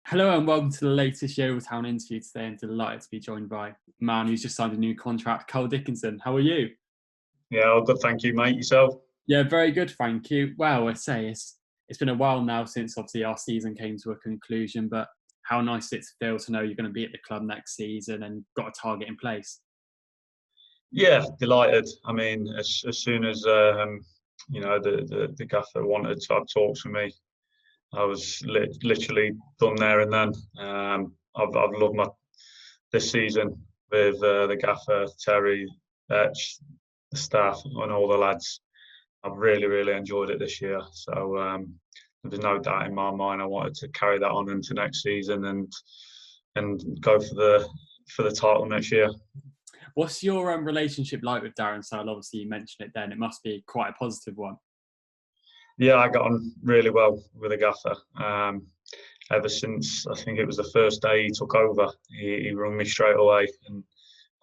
Hello and welcome to the latest Yeovil Town interview today. I'm delighted to be joined by a man who's just signed a new contract, Dickinson. How are you? Yeah, all good, thank you, mate. Yourself? Yeah, very good, thank you. Well, I say it's been a while now since obviously our season came to a conclusion, but how nice it's feel to know you're going to be at the club next season and got a target in place. Yeah, delighted. I mean, as soon as the gaffer wanted to have talks with me, I was literally done there and then. I've loved my this season with the gaffer, Terry, the staff, and all the lads. I've really enjoyed it this year. So there's no doubt in my mind I wanted to carry that on into next season and go for the title next year. What's your relationship like with Darren Searle? Obviously, you mentioned it then. It must be quite a positive one. Yeah, I got on really well with the gaffer. Ever since I think it was the first day he took over, he rung me straight away. And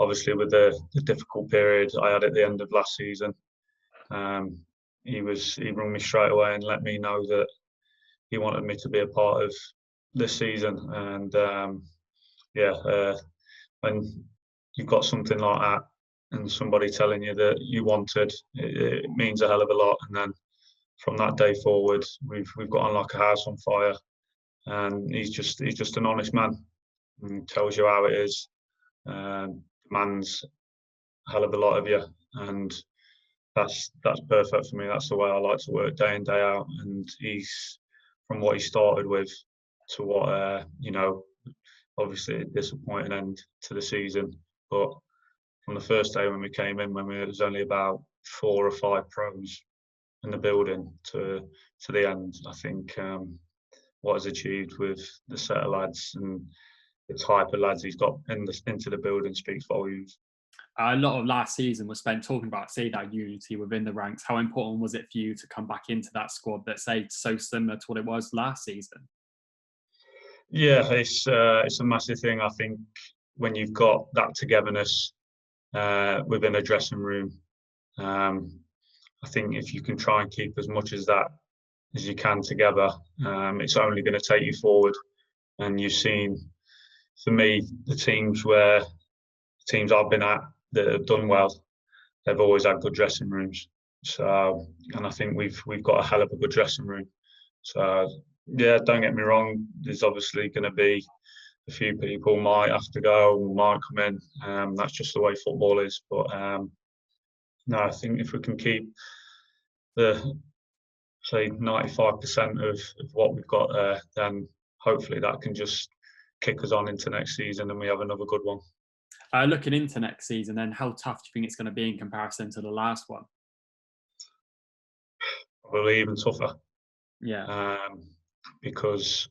obviously, with the difficult period I had at the end of last season, he rung me straight away and let me know that he wanted me to be a part of this season. And when you've got something like that and somebody telling you that you wanted, it means a hell of a lot. And then from that day forward, we've got on like a house on fire. And he's just an honest man. And tells you how it is. Demands a hell of a lot of you, and that's perfect for me. That's the way I like to work, day in day out. And he's from what he started with to what obviously a disappointing end to the season, but from the first day when we came in, when there was only about 4 or 5 pros in the building to the end, I think what he's achieved with the set of lads and the type of lads he's got into the building speaks volumes. A lot of last season was spent talking about, say, that unity within the ranks. How important was it for you to come back into that squad that's, say, so similar to what it was last season? Yeah, it's a massive thing. I think when you've got that togetherness within a dressing room, I think if you can try and keep as much as that as you can together, it's only going to take you forward. And you've seen, for me, the teams I've been at that have done well, they've always had good dressing rooms. So, and I think we've got a hell of a good dressing room. So, yeah, don't get me wrong. There's obviously going to be a few people might have to go, might come in. That's just the way football is. But no, I think if we can keep the say 95% of what we've got there, then hopefully that can just kick us on into next season and we have another good one. Looking into next season, then how tough do you think it's going to be in comparison to the last one? Probably even tougher. Yeah. Because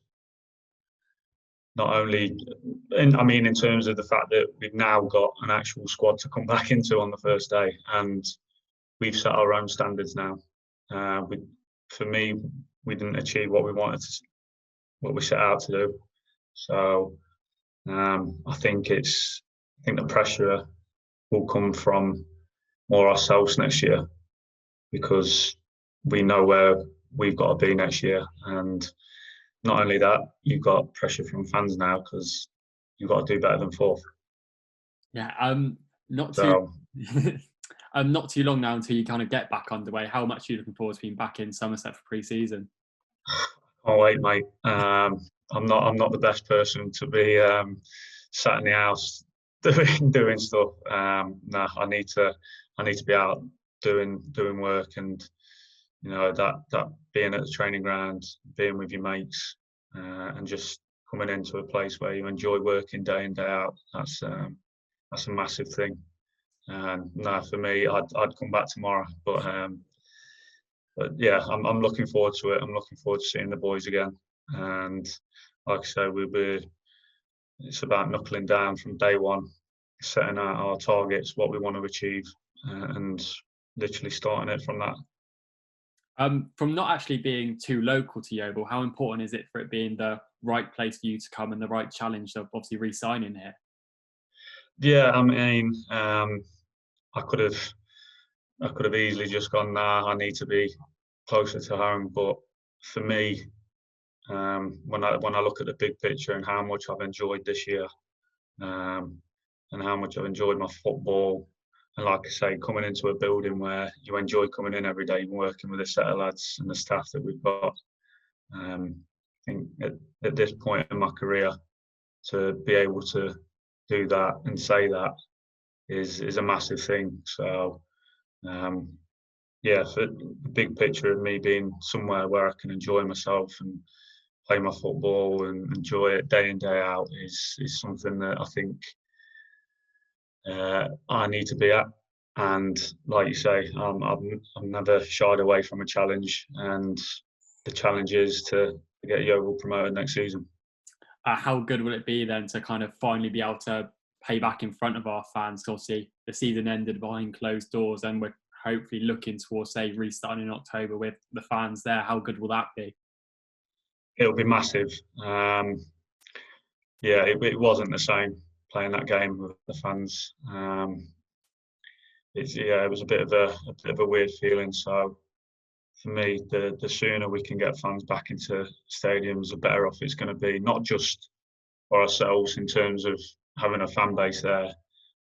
not only, in terms of the fact that we've now got an actual squad to come back into on the first day, and we've set our own standards now. For me, we didn't achieve what we wanted to, what we set out to do. So I think the pressure will come from more ourselves next year, because we know where we've got to be next year. And not only that, you've got pressure from fans now because you've got to do better than 4th. Yeah. Not too long now until you kind of get back underway. How much are you looking forward to being back in Somerset for pre-season? Can't wait, mate. I'm not the best person to be sat in the house doing stuff. No, I need to be out doing work, and that being at the training ground, being with your mates, and just coming into a place where you enjoy working day in day out. That's a massive thing. No, for me, I'd come back tomorrow, but yeah, I'm looking forward to it. I'm looking forward to seeing the boys again, and like I say, it's about knuckling down from day one, setting out our targets, what we want to achieve, and literally starting it from that. From not actually being too local to Yeovil, how important is it for it being the right place for you to come and the right challenge of obviously re-signing here? Yeah, I could have easily just gone, nah, I need to be closer to home. But for me, When I look at the big picture and how much I've enjoyed this year, and how much I've enjoyed my football, and like I say, coming into a building where you enjoy coming in every day, working with a set of lads and the staff that we've got. I think at this point in my career, to be able to do that and say that is a massive thing. So, yeah, for the big picture of me being somewhere where I can enjoy myself and play my football and enjoy it day in day out is something that I think I need to be at. And like you say, I've never shied away from a challenge, and the challenge is to get Yeovil promoted next season. How good will it be then to kind of finally be able to pay back in front of our fans? Obviously, the season ended behind closed doors, and we're hopefully looking towards, say, restarting in October with the fans there. How good will that be? It'll be massive. Yeah, it wasn't the same playing that game with the fans. It was a bit of a weird feeling. So for me, the sooner we can get fans back into stadiums, the better off it's going to be. Not just for ourselves in terms of having a fan base there,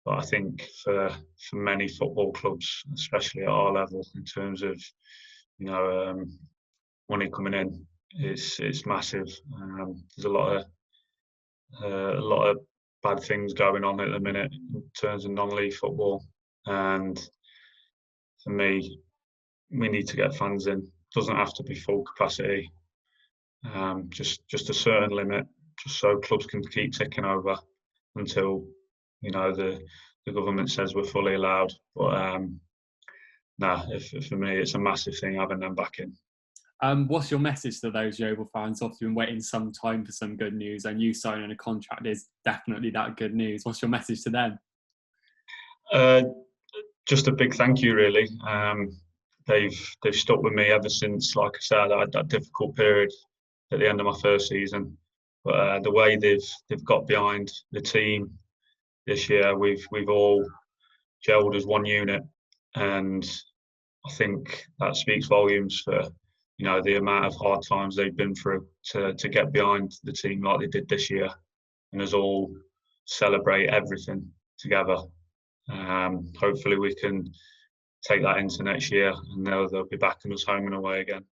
but I think for many football clubs, especially at our level, in terms of money coming in, it's massive. There's a lot of bad things going on at the minute in terms of non-league football, and for me, we need to get fans in. It doesn't have to be full capacity, just a certain limit, just so clubs can keep ticking over until the government says we're fully allowed. But for me, it's a massive thing having them back in. What's your message to those Yeovil fans? Obviously, been waiting some time for some good news, and you signing a contract is definitely that good news. What's your message to them? Just a big thank you, really. They've stuck with me ever since, like I said, I had that difficult period at the end of my first season. But the way they've got behind the team this year, we've all gelled as one unit, and I think that speaks volumes for the amount of hard times they've been through to get behind the team like they did this year, and us all celebrate everything together. Hopefully we can take that into next year, and they'll be backing us home and away again.